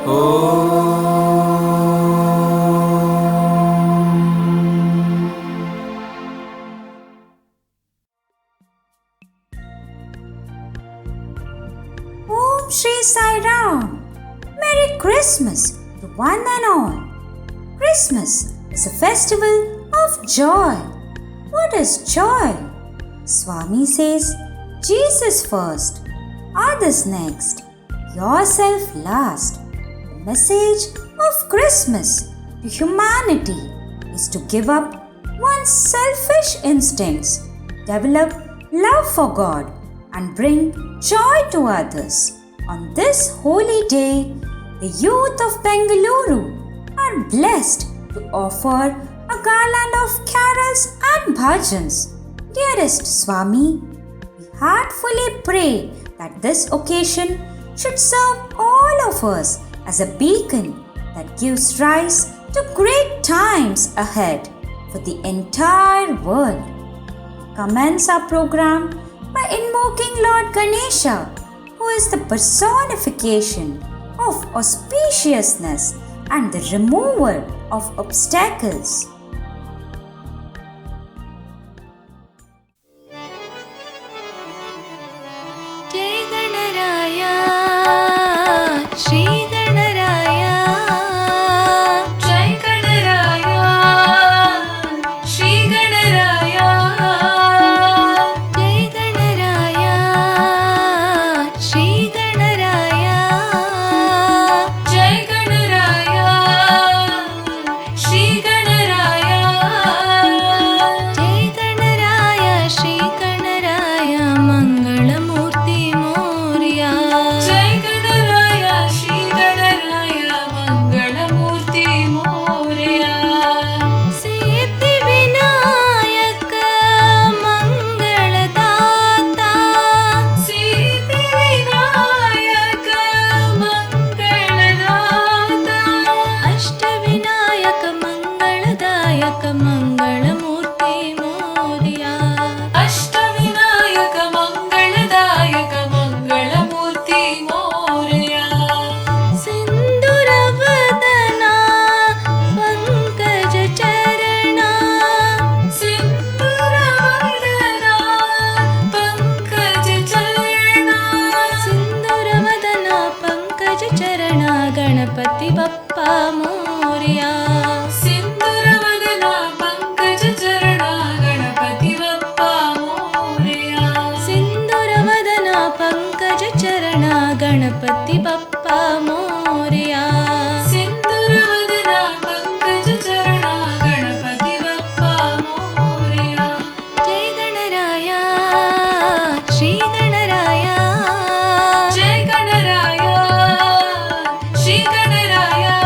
Om Shri Sai Ram. Merry Christmas to one and all. Christmas is a festival of joy. What is joy? Swami says, Jesus first, others next, yourself last. The message of Christmas to humanity is to give up one's selfish instincts, develop love for God, and bring joy to others. On this holy day, the youth of Bengaluru are blessed to offer a garland of carols and bhajans. Dearest Swami, we heartfully pray that this occasion should serve all of us as a beacon that gives rise to great times ahead for the entire world. We commence our program by invoking Lord Ganesha, who is the personification of auspiciousness and the remover of obstacles. Jai Ganaraya, Shri Ganaraya, Jai Ganaraya, Shri Ganaraya, Jai Ganaraya, Shri Ganaraya, Jai Ganaraya, Shri Ganaraya, Jai Ganaraya, Shri Ganaraya, Mangalamurti Moria. Jai Ganaraya, Shri Ganaraya, Mangalamurti Moria. Siddhi Vinayaka, Mangaladata. Siddhi Vinayaka, Mangaladata. Ashtavinayaka, Mangaladayaka, Mangalamurti Moria. Ashtavinayaka, Mangaladayaka, Mangalamurti Moria. Sinduravadana, Pankaj Charana. Sinduravadana, Pankaj Charana. Sinduravadana, Pankaj Charana, Ganapati Bappa Moria. Sinduravadana, Pankaj Charana, Ganapati Bappa Moria. Sinduravadana, Pankaj Charana, Ganapati Bappa Moria. Sinduravadana, Pankaj Charana, Ganapati Bappa Moria. Jai Ganaraya, Shri Ganaraya, Jai Ganaraya, Shri Ganaraya,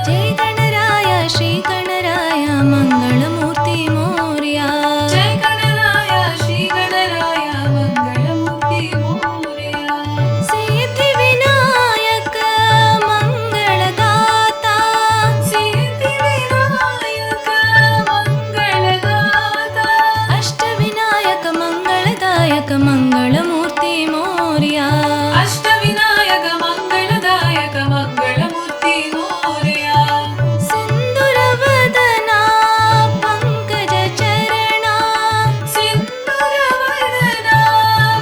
Jai Ganaraya, Shri Ganaraya, Mangalamurti Moria. Jai Ganaraya, Shri Ganaraya, Mangalamurti Moria. Siddhi Vinayaka, Mangaladata. Siddhi Vinayaka, Mangaladata. Ashtavinayaka, Mangaladayaka, Mangalamurti Moria. Ashtavinayaka, Mangaladayaka, Mangalamurti Moria. Sinduravadana, Pankaj Charana. Sinduravadana,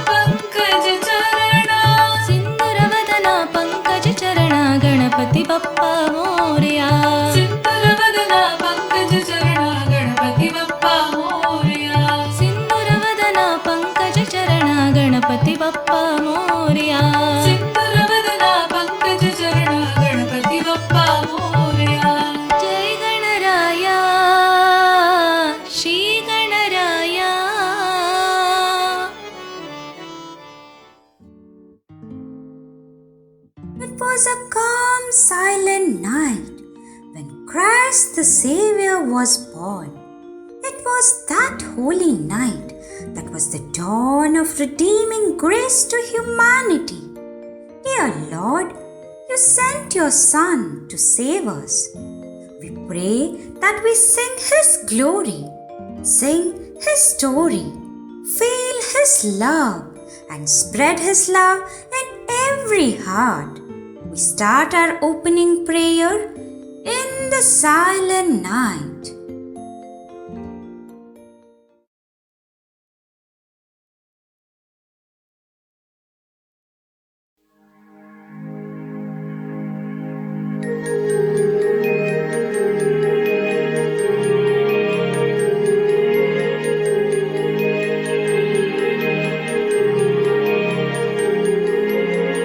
Pankaj Charana. Sinduravadana, Pankaj Charana, Ganapati Bappa Moria. Sinduravadana, Pankaj Charana, Ganapati Bappa Moria. Sinduravadana, Pankaj Charana, Ganapati Bappa Moria. Sinduravadana, Pankaj Charana, Ganapati Bappa Moria. Jai Ganaraya, Shri Ganaraya. It was a calm, silent night when Christ the Savior was born. It was that holy night that was the dawn of redeeming grace to humanity. Dear Lord, you sent your Son to save us. We pray that we sing His glory, sing His story, feel His love, and spread His love in every heart. we start our opening prayer in the silent night.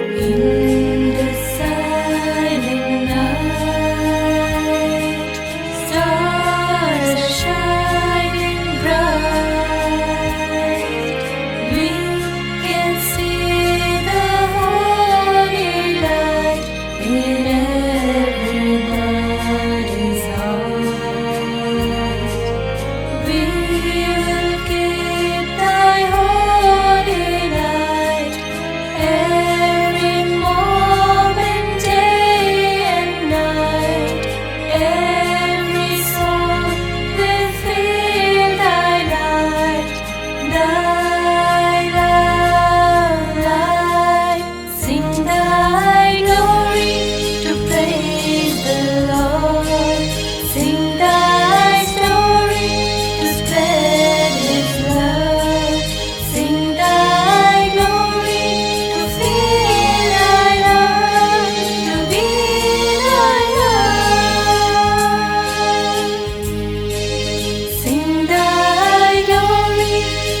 In the silent night, stars are shining bright. We can see the holy light in everybody's heart. We will keep thy holy light every moment, day and night. Every soul will feel thy light, thy love light. Sing thy glory to praise the Lord. Sing thy story to spread his love. Sing thy glory to feel thy love, to be thy love. Sing thy glory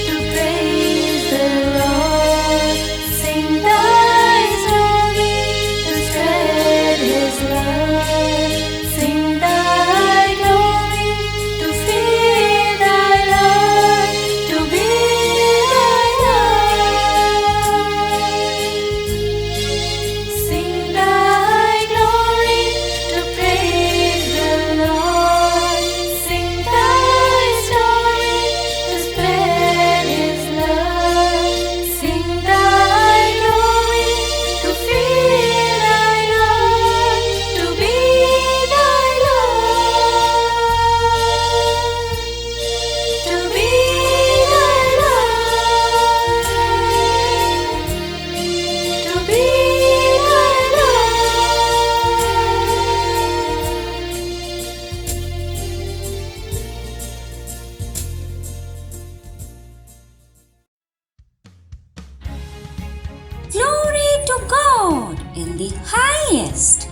to praise the Lord. Sing thy story to spread his love. Sing thy glory to feel thy love, to be thy love. Sing thy glory to praise the Lord. Sing thy story to spread his love. Sing thy glory to feel thy love, to be thy love, to be thy love, to be thy Glory to God in the highest.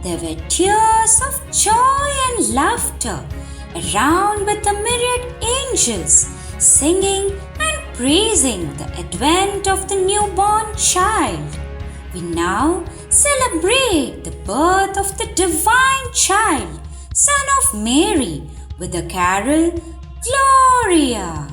There were tears of joy and laughter around with a myriad angels singing and praising the advent of the newborn child. We now celebrate the birth of the divine child, Son of Mary, with the carol Gloria.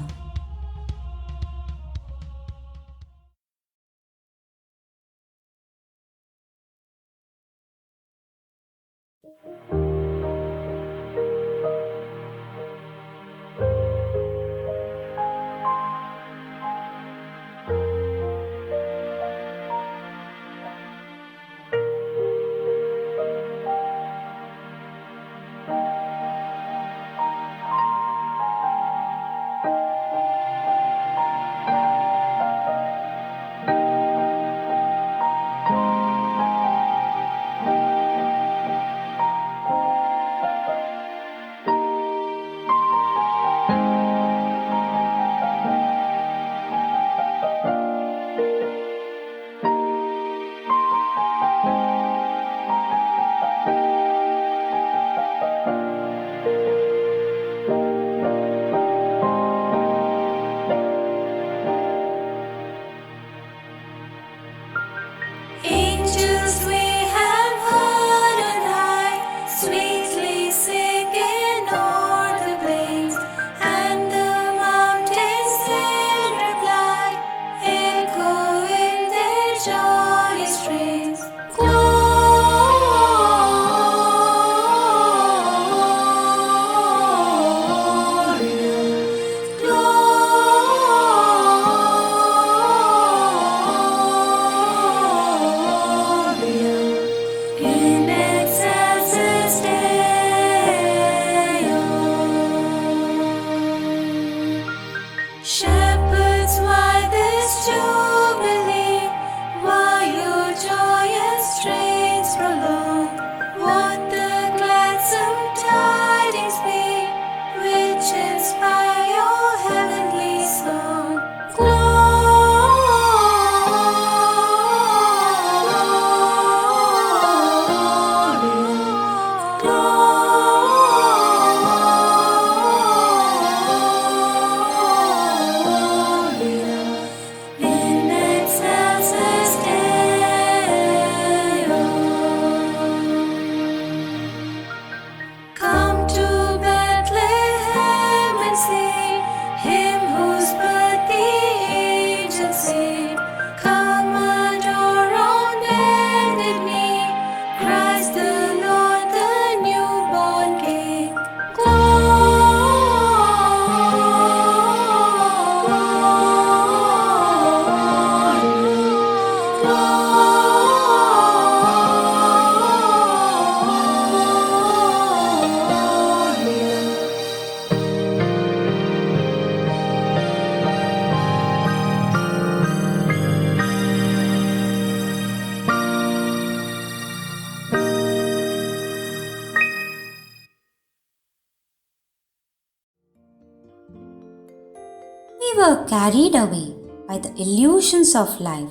We were carried away by the illusions of life.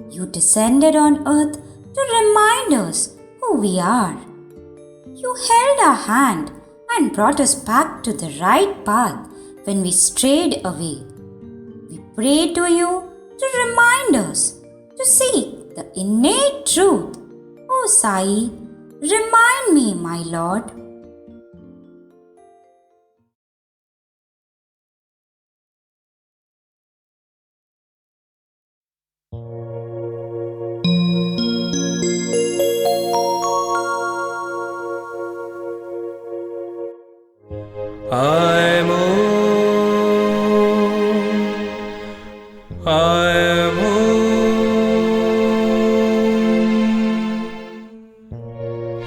You descended on earth to remind us who we are. You held our hand and brought us back to the right path when we strayed away. We pray to you to remind us to seek the innate truth. O Sai, remind me, my Lord. I'm home, I'm home,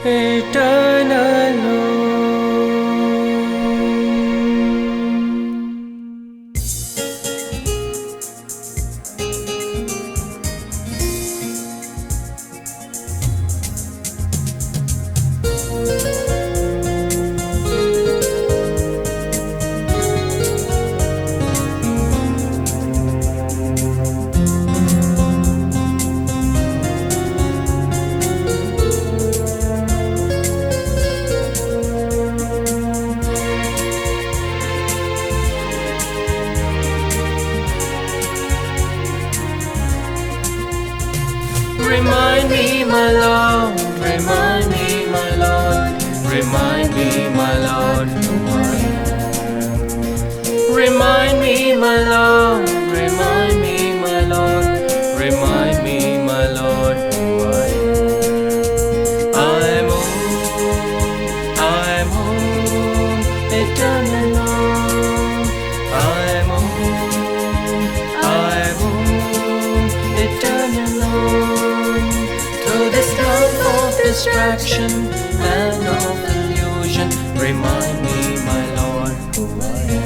eternal home. Remind me, my Lord, remind me, my Lord, remind me, my Lord, who I am. Remind me, my Lord, remind me, my Lord, remind me, my Lord, who I am. I'm home, eternal home. I'm home, eternal home. Through this life of distraction and of illusion, remind me, my Lord, who I am.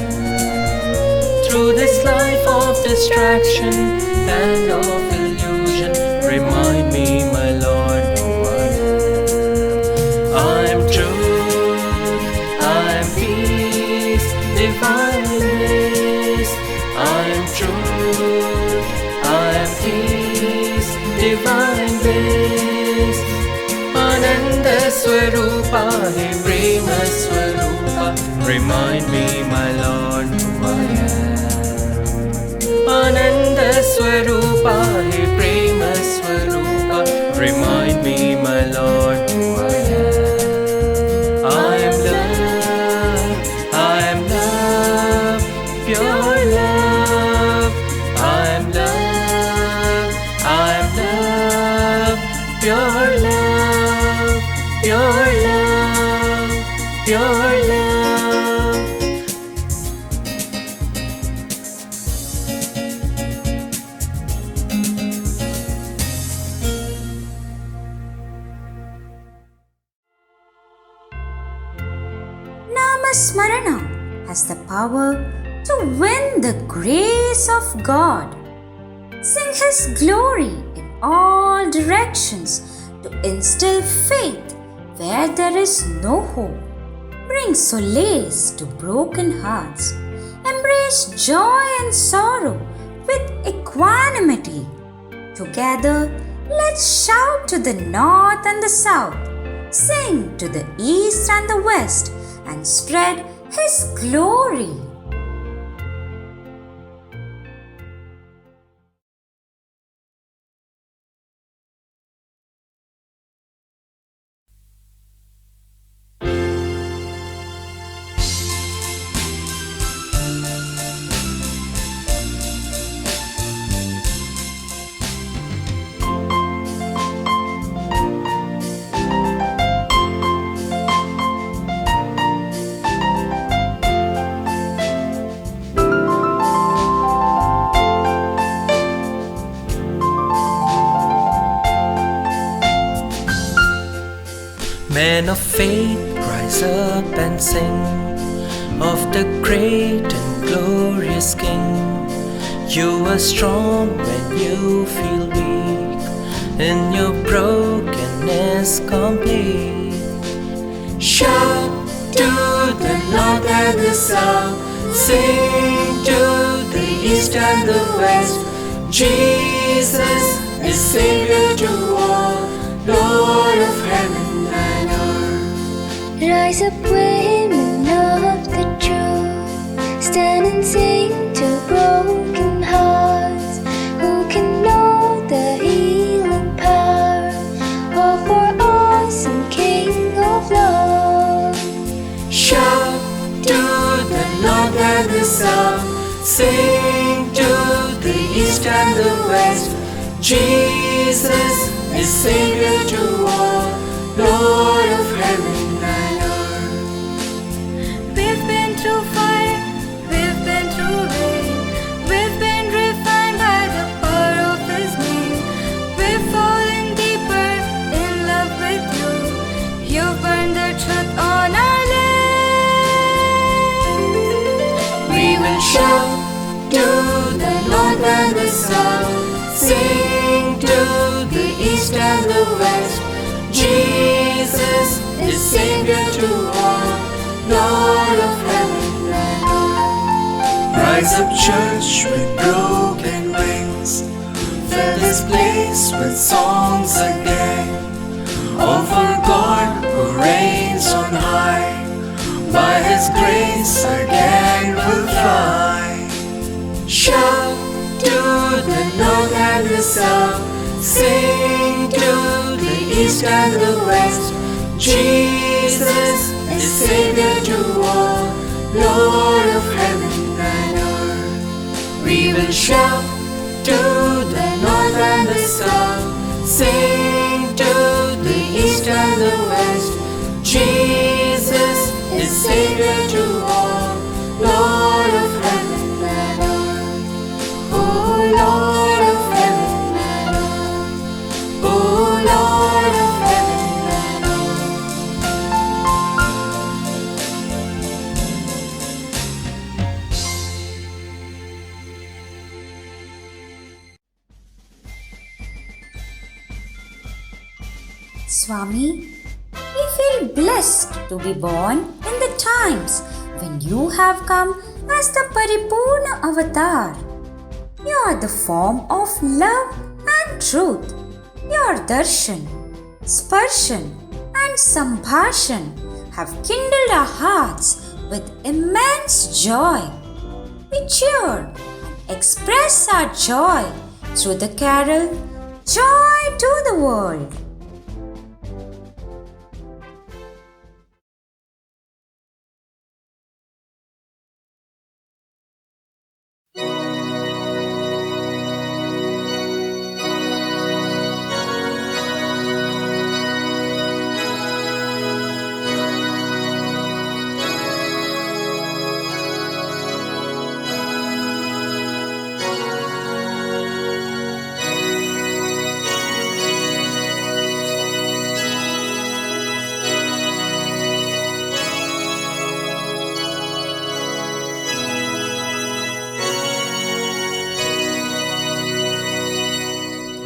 Through this life of distraction and of illusion, remind me, my Lord, who I am. I'm truth, I'm peace, divine bliss. I'm truth, I'm peace, divine bliss. Ananda Swarupa, He Prema Swarupa, remind me, my Lord, who I am. Ananda Swarupa, He Prema Swarupa, remind me, my Lord, who I am. I am love, I am love, pure love. I am love, I am love, pure love, pure love, pure love. Namasmarana has the power to win the grace of God. Sing His glory in all directions to instill faith where there is no hope. Bring solace to broken hearts. Embrace joy and sorrow with equanimity. Together, let's shout to the north and the south, sing to the east and the west, and spread His glory. Men of faith, rise up and sing of the great and glorious King. You are strong when you feel weak, in your brokenness complete. Shout to the north and the south, sing to the east and the west. Jesus is Savior to all, Lord of heaven and earth. Rise up, women of the truth, stand and sing to broken hearts. Who can know the healing power of our awesome King of love? Shout to the north and the south, sing to the east and the west. Jesus is Savior to all, Lord of heaven and earth. We've been through fire, we've been through rain, we've been refined by the power of His name. We've fallen deeper in love with you. You've burned the truth on our lips. We will shout to the north and the south, sing to the east and the west. Jesus is Savior to all, Lord of heaven and earth. Rise up, church, with broken wings, fill this place with songs again. Of our God who reigns on high, by His grace again we'll fly. Shout to the north and the south, sing to the east and the west. Jesus is Savior to all, Lord of heaven and earth. We will shout to the north and the south, sing to the east and the west. Jesus is Savior to all, Lord of heaven and earth. Oh Lord of heaven and earth. Oh Lord of heaven and Swami, we feel blessed to be born in the times when you have come as the Paripurna Avatar. You are the form of love and truth. Your darshan, sparshan and sambhashan have kindled our hearts with immense joy. We cheer and express our joy through the carol Joy to the World.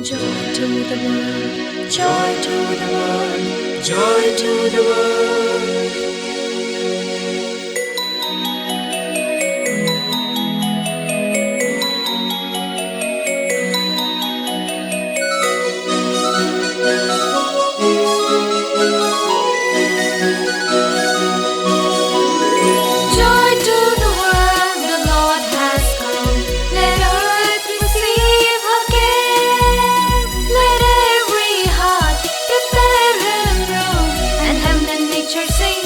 Joy to the world, joy to the world, joy to the world. joy to the world, the Lord has come. Let earth receive her King. Let every heart prepare Him room, and heaven and nature sing.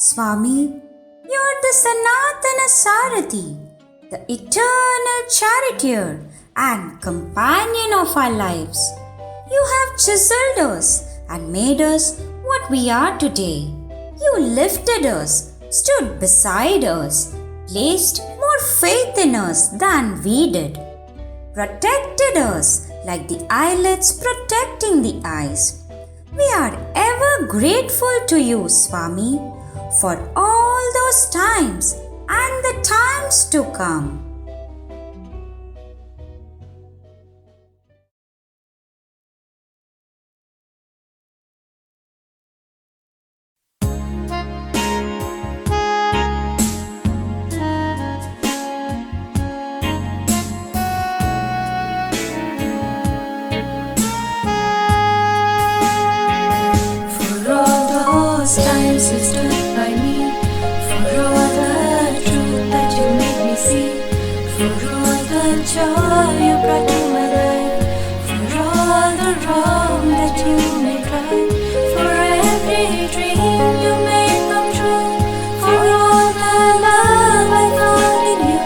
Swami, you're the Sanatana Sarathi, the eternal charioteer and companion of our lives. You have chiseled us and made us what we are today. You lifted us, stood beside us, placed more faith in us than we did, protected us like the eyelids protecting the eyes. We are ever grateful to you, Swami, for all those times and the times to come. Times you stood by me, for all the truth that you made me see, for all the joy you brought to my life, for all the wrong that you made right, for every dream you made come true, for all the love I found in you.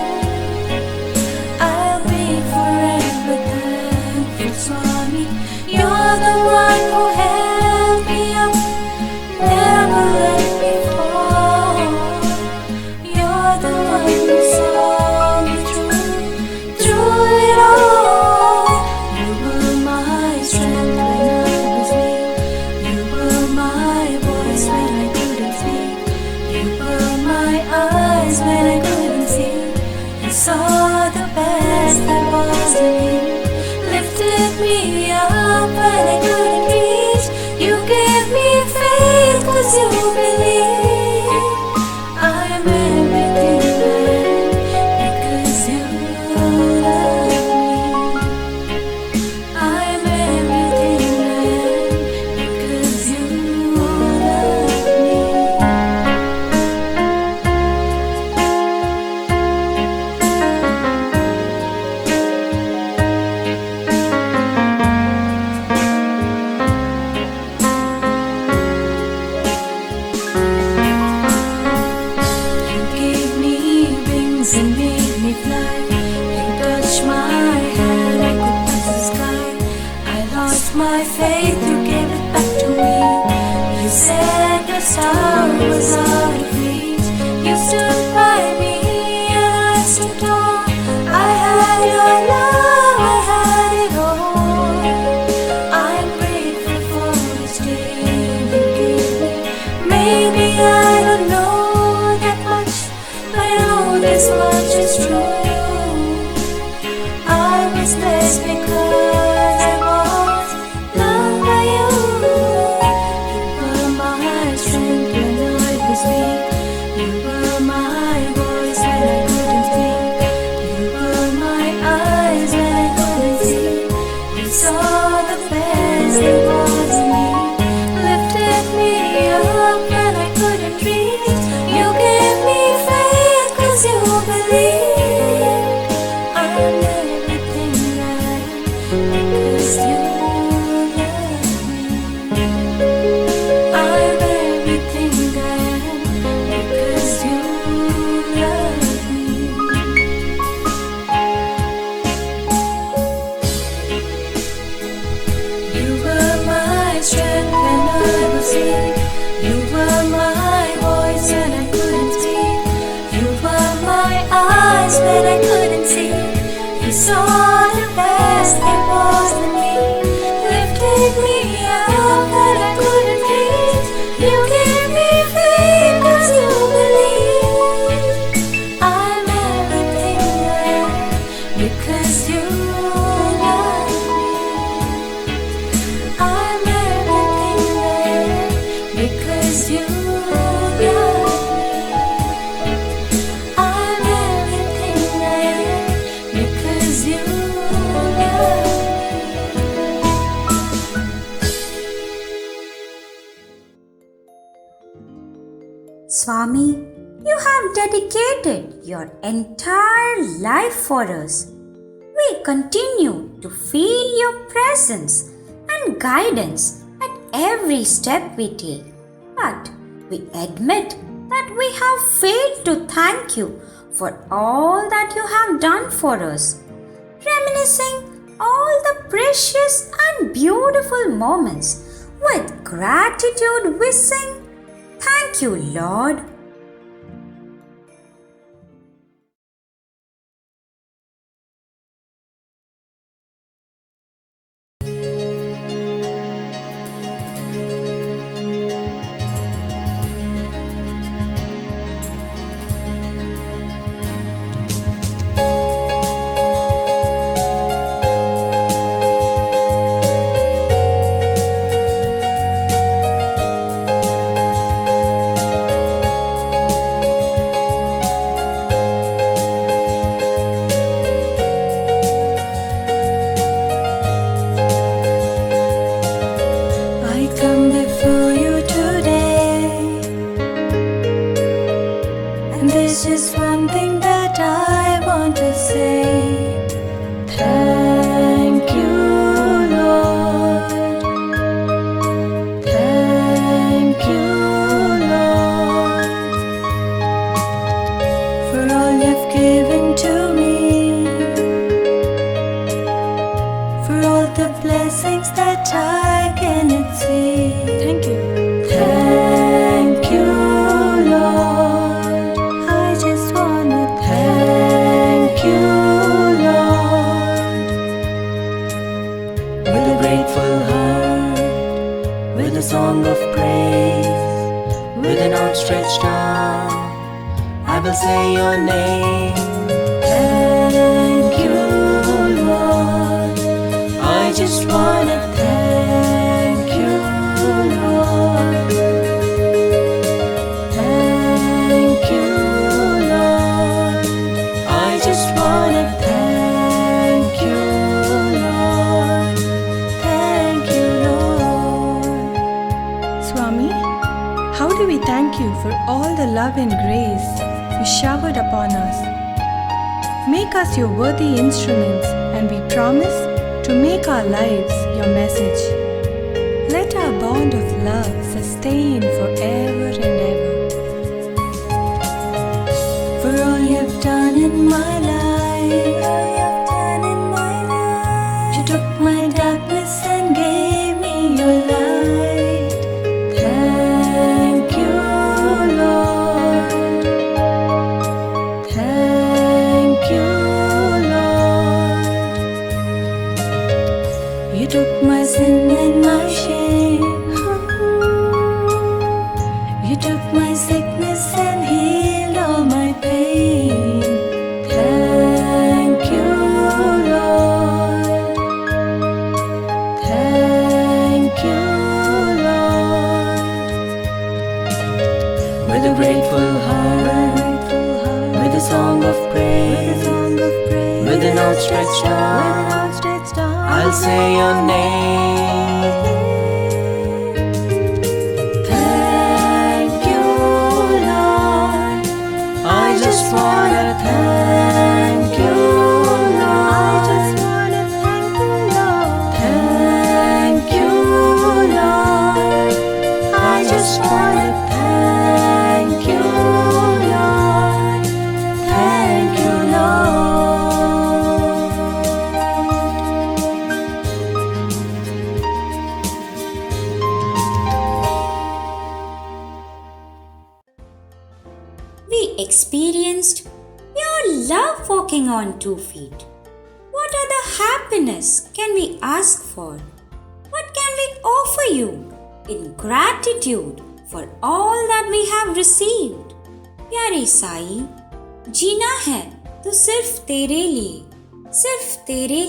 I'll be forever thankful, Swami. You're the one who held me up, never let me fall. You're the one who saw me through it all. You were my strength when I was weak. You were my voice when I couldn't speak. You were my eyes when I couldn't see. You saw the best that was in me, lifted me up when I couldn't reach. You gave me faith 'cause you believe. I'm everything because you love me. I'm everything because you love me. You gave me wings and made me fly. You touched my hand, I could touch the sky. I lost my faith, you gave it back to me. You said the star was out of reach. You stood by me and I stood tall. I had your love, I had it all. I'm grateful for each day you gave me. Maybe I don't know that much, but I know this much is true. I was blessed because I was loved by you. You were my strength when I was weak. You were my voice when I couldn't speak. You were my eyes when I couldn't see. You saw the best that was in me, lifted me up when I couldn't reach. You gave me faith 'cause you believe. I'm everything I am because you love me. I'm everything I am because you love me. You were my strength when I was weak. You were my voice when I couldn't speak. You were my eyes when I couldn't see. You saw the best that was in me, lifted me up when I couldn't reach. You gave me faith 'cause you believe. I'm everything I am because you love me. I'm everything I am because you love me. I'm everything I am because you love me. Swami, you have dedicated your entire life for us. We continue to feel your presence and guidance at every step we take. But we admit that we have failed to thank you for all that you have done for us, reminiscing all the precious and beautiful moments with gratitude, we sing, Thank you, Lord. I come before you today, and there's just one thing that I want to say. Thank you, Lord. Thank you, Lord, for all you've given to me, for all the blessings that I cannot see. Thank you. Thank you, Lord. I just wanna thank you, Lord. With a grateful heart, with a song of praise, with an outstretched arm, I will say your name. Thank you, Lord. I just wanna Thank you, Lord. Thank you, Lord. I just wanna Thank you, Lord. Thank you, Lord. Swami, how do we thank you for all the love and grace you showered upon us? Make us your worthy instruments, and we promise to make our lives your message. Let our bond of love sustain forever and ever. For all you've done in my life, you took my darkness and gave me your light. Thank you, Lord. Thank you, Lord. You took my sin and my shame. You took my sickness and healed all my pain. Thank you, Lord. Thank you, Lord. with a grateful heart, with a song of praise, with an outstretched arm, I'll say your name. Thank you, Lord. I just wanna Thank you, Lord. I just wanna thank you, Lord. Thank you, Lord. I just wanna thank you, Lord. Thank you, Lord. We experienced your love walking on 2 feet. What other happiness can we ask for? What can we offer you in gratitude for all that we have received? प्यारे साई, जीना है तो सिर्फ तेरे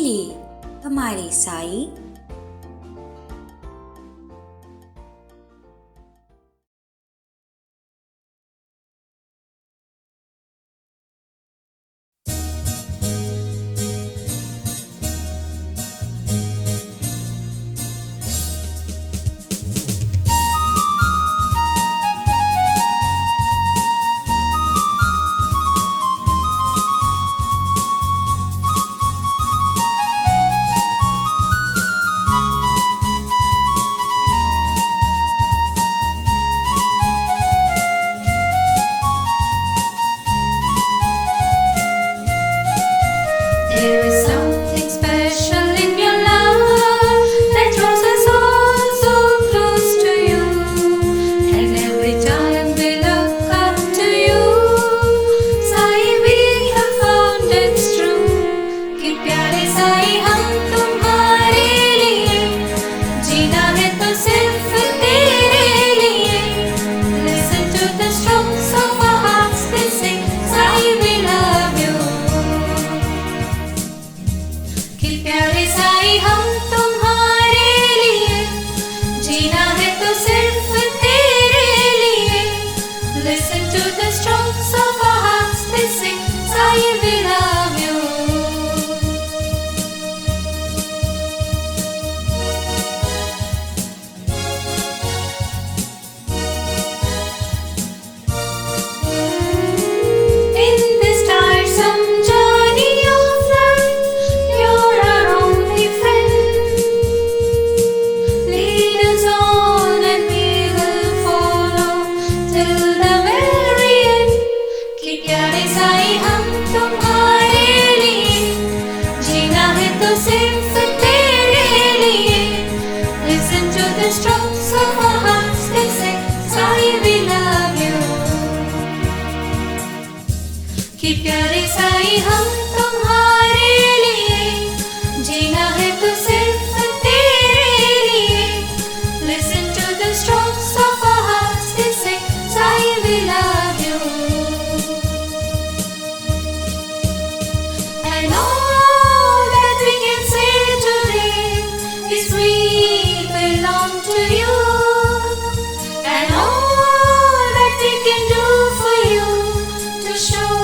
लिए हमारे Sai. Listen to the strokes of our hearts, they sing, Sai, we love you. In this tiresome journey of life, you're our only friend. Lead us on and we will follow till the very end. कि प्यारे साईं हम तुम्हारे लिए, जीना है तो सिर्फ तेरे लिए. Listen to the strokes of our hearts, they say, Sai, we love you. कि प्यारे साईं हम तुम्हारे लिए, जीना है तो सिर्फ तेरे लिए. Listen to the strokes of our hearts, they say, Sai, we love you. And all that we can say today is we belong to you. And all that we can do for you to show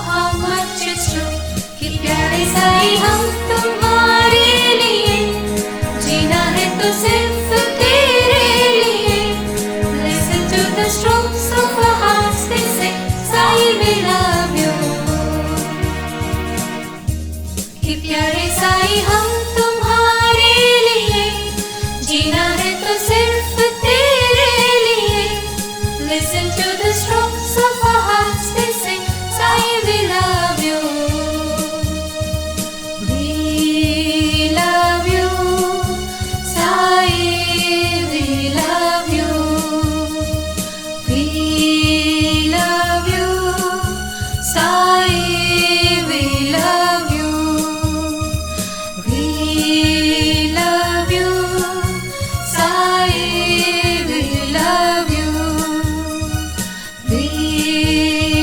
how much it's true. कि प्यारे साईं हम तुम्हारे लिए, जीना है तो सिर्फ तेरे लिए. Listen to the strokes of our hearts, they say, Sai, we love you. कि प्यारे साईं हम तुम्हारे लिए, जीना है तो सिर्फ तेरे लिए. Listen to the strokes of our hearts, they say, Sai, we love you. We love you, Sai, we love you. We love you, Sai, we love you. We love you, Sai, we love you. We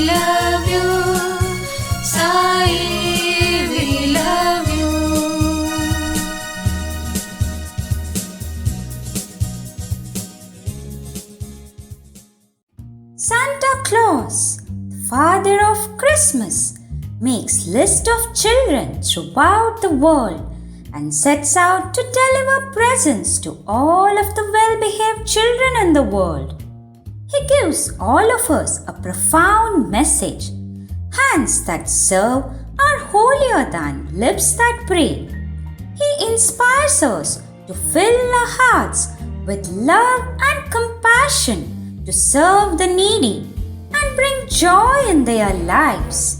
love you, Sai, we love you. Santa Claus, the father of Christmas, makes list of children throughout the world and sets out to deliver presents to all of the well-behaved children in the world. He gives all of us a profound message. Hands that serve are holier than lips that pray. He inspires us to fill our hearts with love and compassion to serve the needy and bring joy in their lives.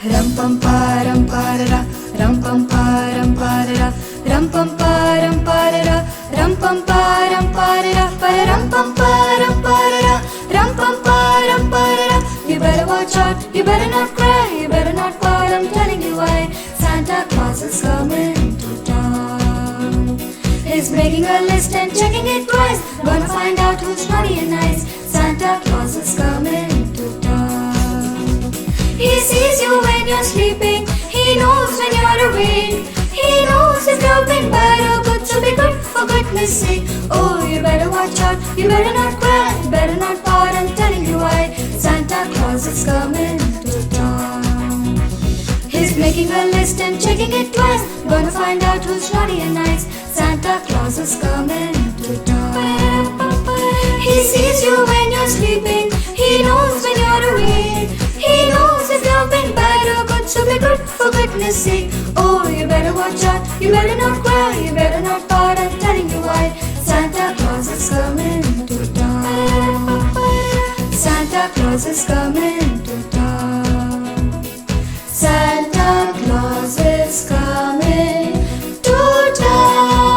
Ram pam param parara, ram pam param parara, ram pam param parara, ram pam param parara, ram pam param parara, ram pam param parara. You better watch out, you better not cry, you better not fall. I'm telling you why. Santa Claus is coming to town. He's making a list and checking it twice. Gonna find out who's naughty and nice. Santa Claus is coming to town. He sees you when you're sleeping. He knows when you're awake. He knows if you've been bad or good, so be good for goodness sake. Oh, you better watch out, you better not cry, you better not pout. I'm telling you why. Santa Claus is coming to town. He's making a list and checking it twice. Gonna find out who's naughty and nice. Santa Claus is coming to town. He sees you when you're sleeping. He knows when you're awake. He knows if you've been bad or good, so be good for goodness sake. Oh, you better watch out, you better not cry, you better not pout. I'm telling you why. Santa Claus is coming to town. Santa Claus is coming to town. Santa Claus is coming to town.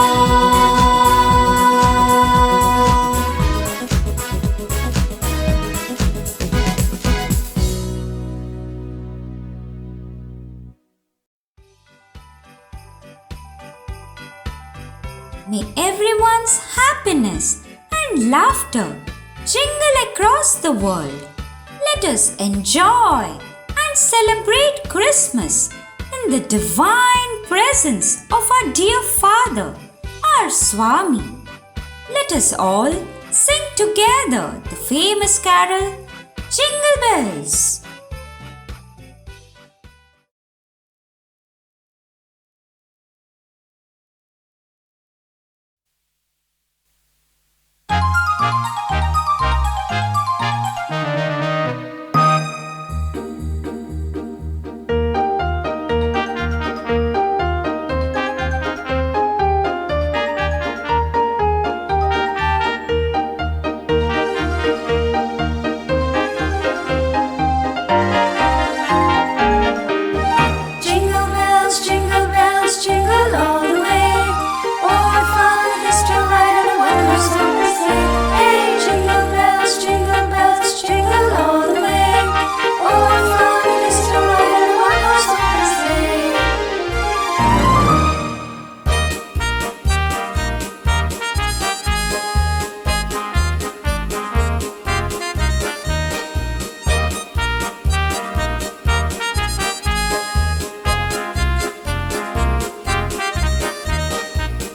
May everyone's happiness and laughter jingle across the world. Let us enjoy and celebrate Christmas in the divine presence of our dear Father, our Swami. Let us all sing together the famous carol, Jingle Bells.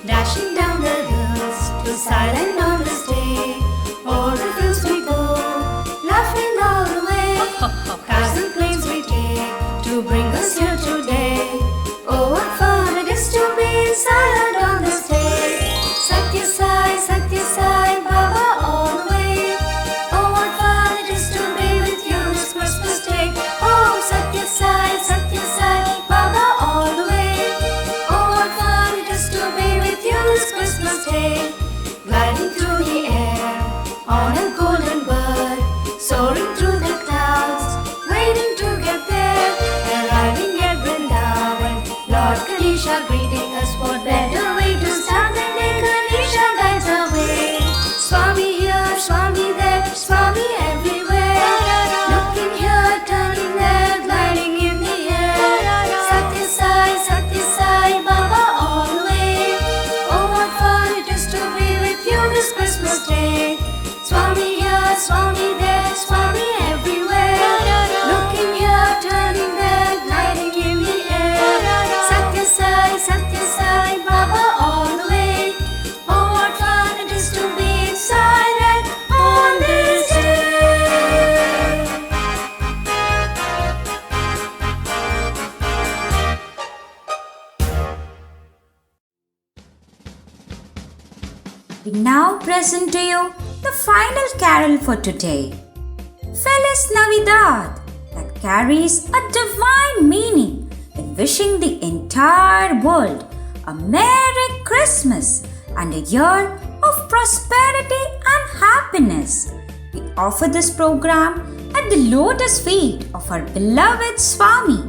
Dashing down the hills to silent on this day. O'er the fields we go, laughing all the way. Cars and planes we take to bring us here today. Oh, what fun it is to be silent on this day. Satya Sai, Baba all the way. Oh, what fun it is to be with you this Christmas day. Oh, Satya Sai, Baba all the way. Oh, what fun it is to be with you this Christmas day. Gliding through the air on a golden bird, soaring through the clouds, waiting to get there. Arriving at Vrindavan, Lord Ganesha greeting us. What better way to start the day? Ganesha guides our way. Swami here, Swami there, Swami everywhere. Looking here, turning there, gliding in the air. Satya Sai, Baba all the way. Oh, what fun it is to be with you this Christmas day. Swami here, Swami there, Swami everywhere. Looking here, turning there, gliding in the air. Satya Sai, Baba all the way. Oh, what fun it is to be silent on this day. We now present to you the final carol for today, Feliz Navidad, that carries a divine meaning in wishing the entire world a Merry Christmas and a year of prosperity and happiness. We offer this program at the lotus feet of our beloved Swami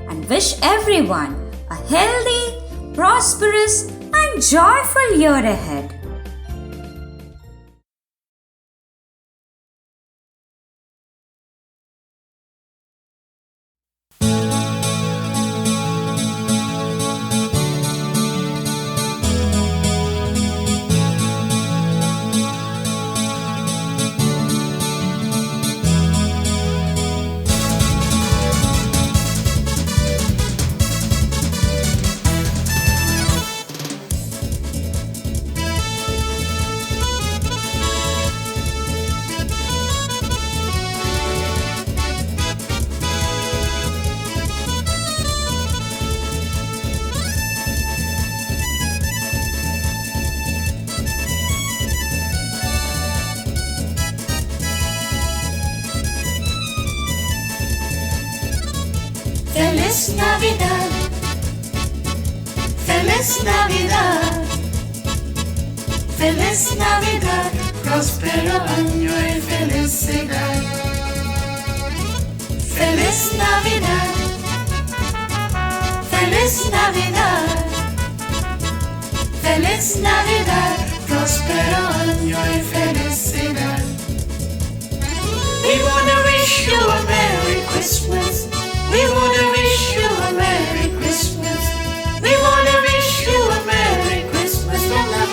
and wish everyone a healthy, prosperous and joyful year ahead. Feliz Navidad, Feliz Navidad, Feliz Navidad, próspero año y felicidad. Feliz Navidad, Feliz Navidad, Feliz Navidad, próspero año y felicidad. We wanna wish you a Merry Christmas. We wanna wish you a Merry Christmas. We wanna wish you a Merry Christmas from the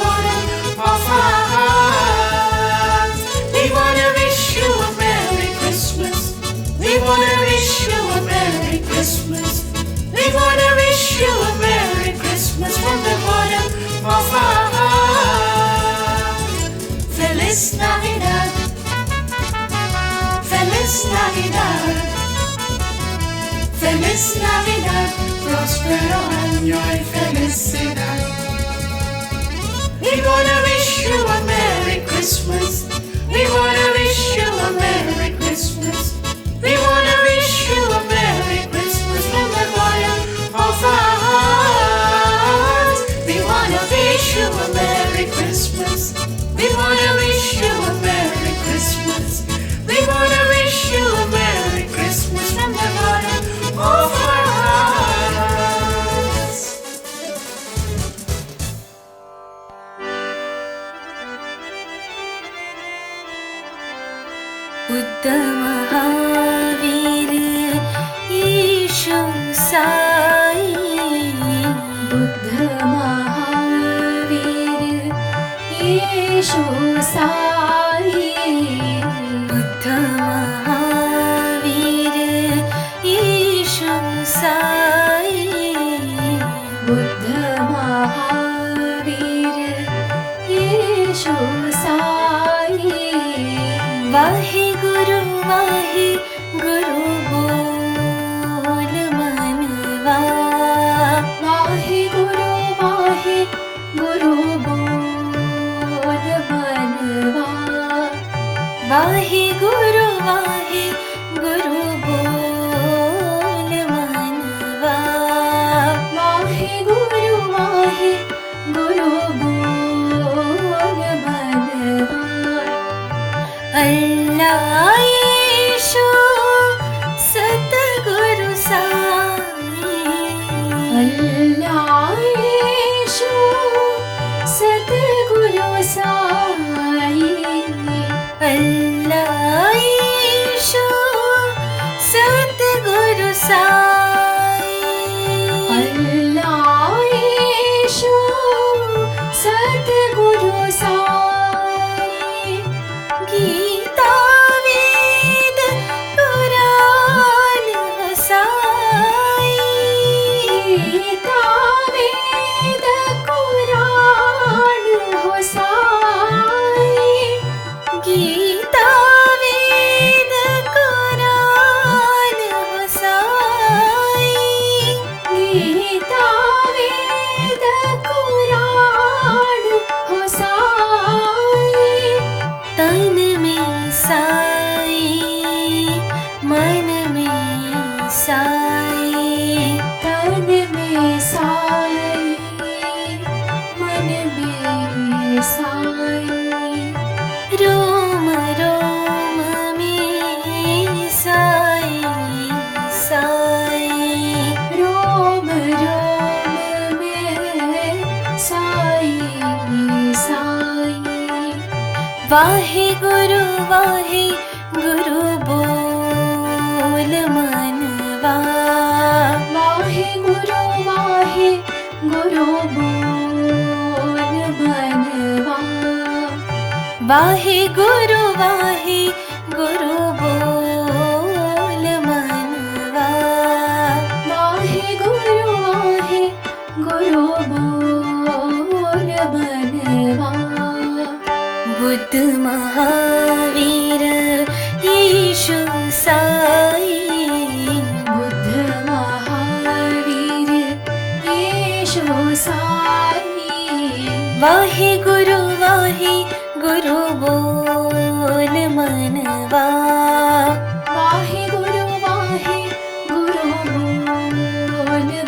Feliz Navidad, prospero año y felicidad. We wanna wish you a Merry Christmas. We wanna wish you a Merry Christmas. We wanna wish you a Merry Christmas from the bottom of our hearts. We wanna wish you a Merry Christmas. We wanna wish you a Merry Christmas. We wanna wish you a Merry Christmas from the bottom of our hearts. Buddha Mahavir Ishu Sai Buddha Mahavir Ishu Sai Buddha Mahavir Ishu Sai Buddha Mahavir Ishu Sai Waheguru बोल मनवा वाहे गुरु बोल मनवा वाहे गुरु बोल मनवा वाहे गुरु बोल मनवा अल्लाह यीशु सतगुरु साई अल्लाह यीशु सतगुरु साई अल्लाह यीशु सतगुरु साई अल्लाह यीशु सतगुरु साई गीता वेद कुरान हसाई गीता वेद कुरान हसाई गीता वेद कुरान हसाई गीता वेद कुरान हसाई तन में साई मन में साई तन में साई मन में साई रोम रोम में साई साई रोम रोम में साई साई वाहे गुरु बोल मनवा वाहे गुरु बोल मनवा वाहे गुरु बोल मनवा वाहे गुरु बोल मनवा बुद्ध महावीर ईशु साई बुद्ध महावीर ईशु साई वाहे गुरु बोल मनवा वाहे गुरु बोल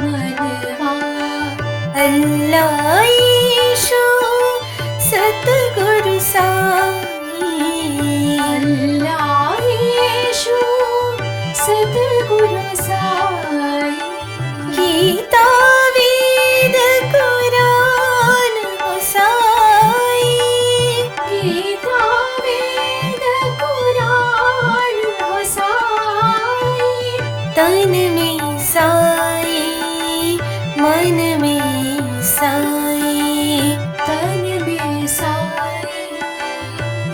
मनवा अल्लाह यीशु सतगुरु साई अल्लाह यीशु सतगुरु साई गीता वेद कुरान हसाई गीता वेद कुरान हसाई तन में साई मन में साई तन में साई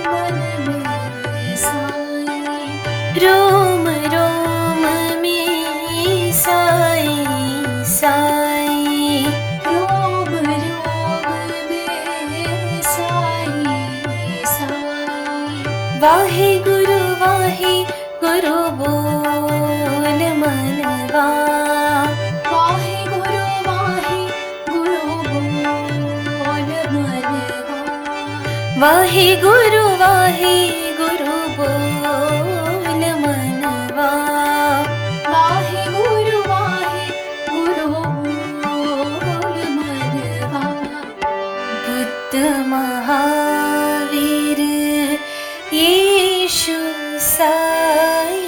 मन में साई रोम रोम में साई साई रोम रोम में साई साई वाहे गुरु बोल मनवा वाहे गुरु बोल मनवा, वाहे गुरु बोल मनवा। बुद्ध महावीर यीशु साई,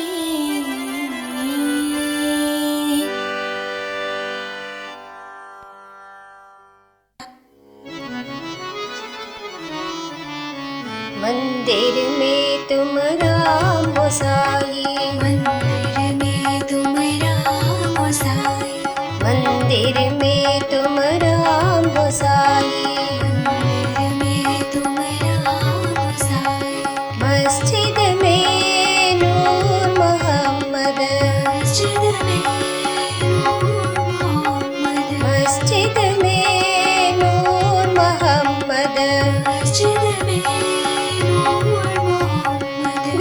मंदिर में तुम राम हो साई, मंदिर में तुम राम हो साई, मंदिर में तुम राम हो साई, मंदिर में तुम राम हो साई। मस्जिद में नूर मोहम्मद, मस्जिद में नूर मोहम्मद, मस्जिद में नूर मोहम्मद, मस्जिद में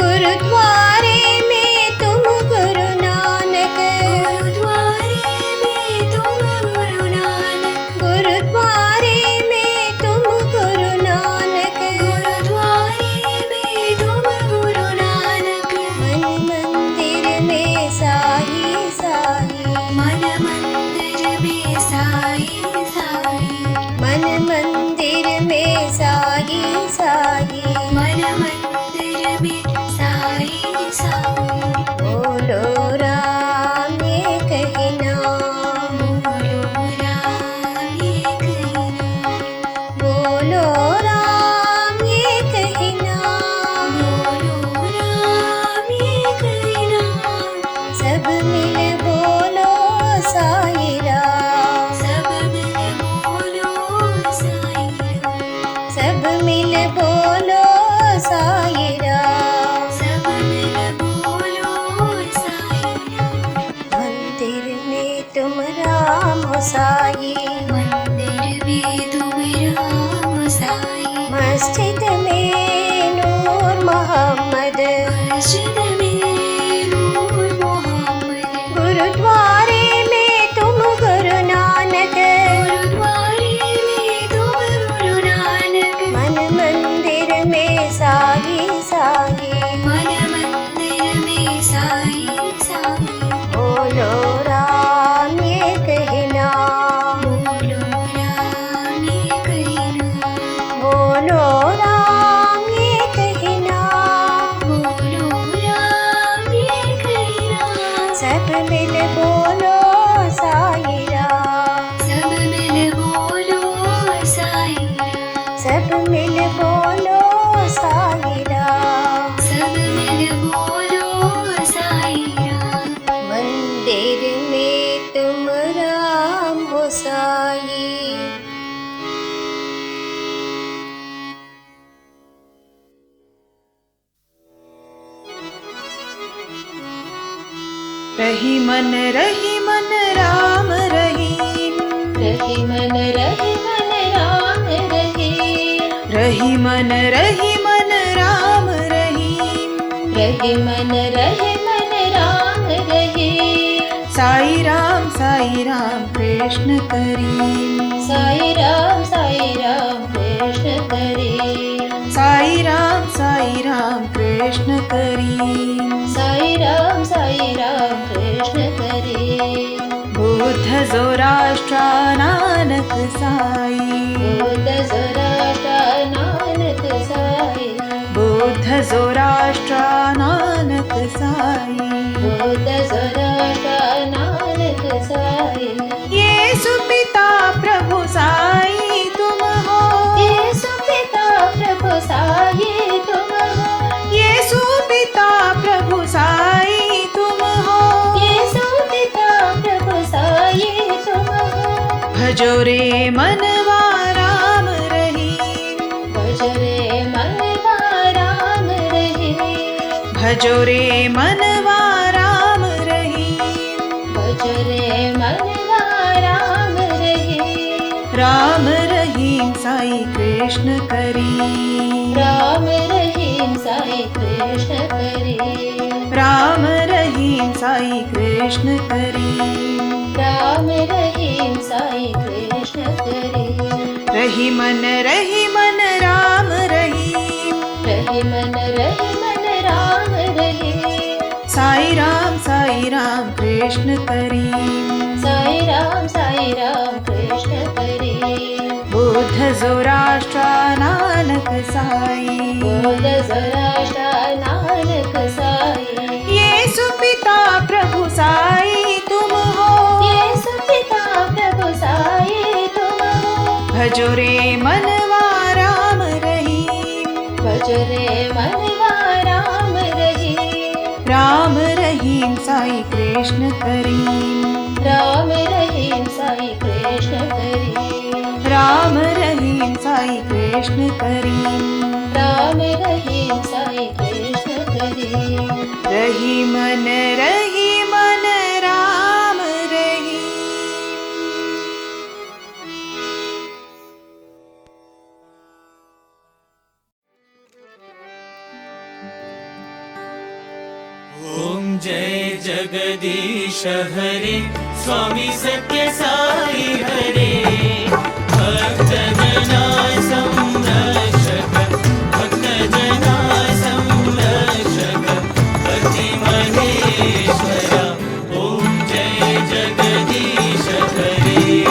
गुरुद्वारे में तुम गुरु नानक, गुरुद्वारे में तुम गुरु नानक, गुरुद्वारे में तुम गुरु नानक, गुरुद्वारे में तुम गुरु नानक। मन मंदिर में साई साई, मन मंदिर में साई साई, मन मंदिर में साई साई, मन मंदिर में साई साई। बोलो राम एक ही नाम, बोलो राम एक ही नाम, बोलो राम एक ही नाम, बोलो राम एक ही नाम। सब मिल बोलो साई राम, सब मिल बोलो साई राम, सब मिल बोलो साई राम, सब मिल बोलो साई राम। मंदिर में तुम राम हो साई, मंदिर में तुम राम हो साई, मस्जिद में नूर मोहम्मद, मस्जिद में नूर मोहम्मद। गुरुद्वारे में तुम गुरु नानक, गुरुद्वारे में तुम गुरु नानक। मन मंदिर में साई साई, मन मंदिर में साई साई। बोलो राम एक ही नाम, बोलो राम एक ही नाम, बोलो राम एक ही नाम, बोलो राम एक ही नाम। सब मिल बोलो साई राम, सब मिल बोलो साई राम, सब मिल बोलो साई राम, सब मिल बोलो साई राम। मंदिर में तुम राम हो साई। रही मन राम रहीम, रही मन राम रहीम, रही मन राम रहीम। रही मन राम रहीम। साई राम कृष्ण करीम, साई राम कृष्ण करीम, साई राम कृष्ण करीम। साई राम कृष्ण करीम। बुद्ध जोराष्ट्र नानक साई, बुद्ध जोराष्ट्र नानक साई, बुद्ध जोराष्ट्र नानक साई, बुद्ध जोराष्ट्र नानक साई। येसु पिता प्रभु साई तुम हो, येसु पिता प्रभु साई तुम हो, येसु पिता प्रभु साई तुम हो। येसु पिता प्रभु साई तुम हो। भजो रे मनवा राम रहीम, भजो रे मनवा राम रहीम, भजो रे मनवा राम रहीम। भजो रे मनवा राम रहीम। राम रहीम साई कृष्ण करीम, राम रहीम साई कृष्ण करीम, राम रहीम साई कृष्ण करीम। राम रहीम साई कृष्ण करीम। रही मन राम रहीम, कृष्ण करीम। साई राम कृष्ण करीम। बुद्ध ज़ोराष्ट्र नानक साई, बुद्ध ज़ोराष्ट्र नानक साई। येसु पिता प्रभु साई तुम हो, येसु पिता प्रभु साई तुम हो। भजो रे मनवा राम रहीम, भजो रे मनवा राम रहीम। राम रहीम साई कृष्ण करीम। राम रहीम साई कृष्ण करीम। राम रहीम साई कृष्ण करीम। राम रहीम साई कृष्ण करीम। रही मन राम रहीम। ओम जय जगदीश हरे, स्वामी सत्य साई हरे। भक्त जना संरक्षक, भक्त जना संरक्षक, पति महेश्वरा। ओम जय जगदीश हरे।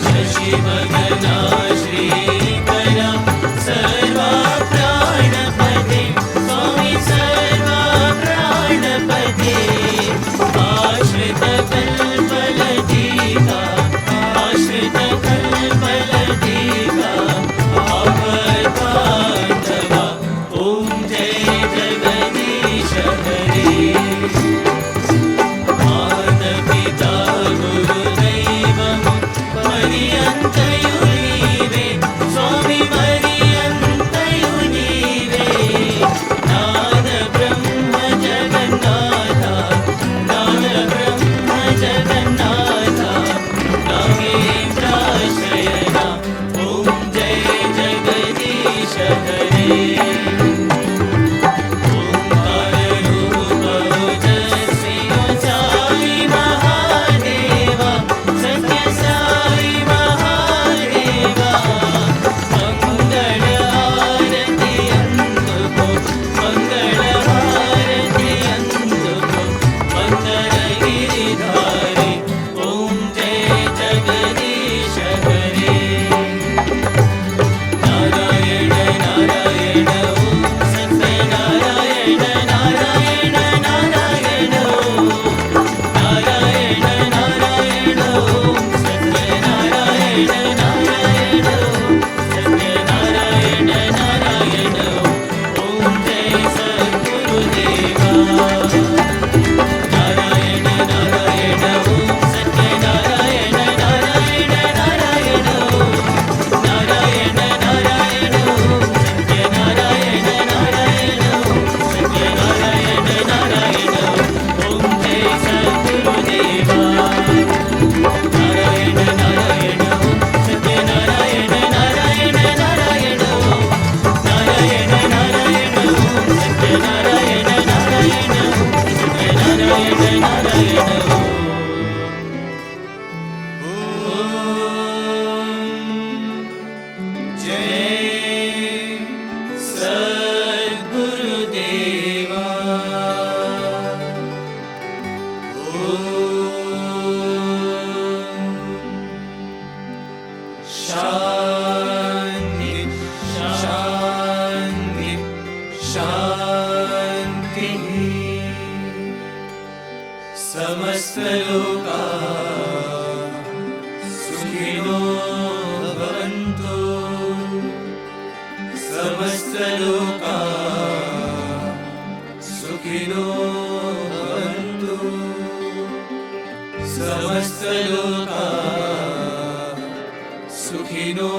शशि भगना श्रीकरा, सर्वा प्राणपते, स्वामी सर्वा प्राणपते। आश्रित कल्पलतिका, आश्रित कल्पलतिका, आवतांडवा। ओम जय जगदीश हरे। माता-पिता गुरुदैवं पर्यन्तयो नीवे, स्वामी पर्यन्तयो नीवे। नाद ब्रह्म जगन्नाथ, नाद ब्रह्म जगन्नाथ, नागेन्द्राश्रयणा। ॐ जय जगदीश हरे। साई महादेवा, सत्य साई महादेवा। मंगल आरती अंदुको, मंगल आरती अंदुको, मंगल गिरिधारी। ओम जय जगदीश हरे। नारायण नारायण ओम सत्यनारायण नारायण नारायण ओम नारायण नारायण ओम सत्यनारायण नारायण ओम सत्यनारायण नारायण ओम जय सद्गुरुदेवा। नारायण नारायण ओम सत्यनारायण नारायण नारायण ओम नारायण नारायण ओम सत्यनारायण नारायण ओम सत्यनारायण नारायण ओम जय सद्गुरुदेवा। नारायण नारायण ओम सत्यनारायण नारायण नारायण ओम नारायण नारायण ओम सत्यनारायण नारायण ओम सत्यनारायण नारायण ओम। जय सद्गुरुदेवा। शांति शांति शांति। समस्त लोका सुखिनो भवन्तु, समस्त लोका सुखिनो भवन्तु, समस्त लोका सुखिनो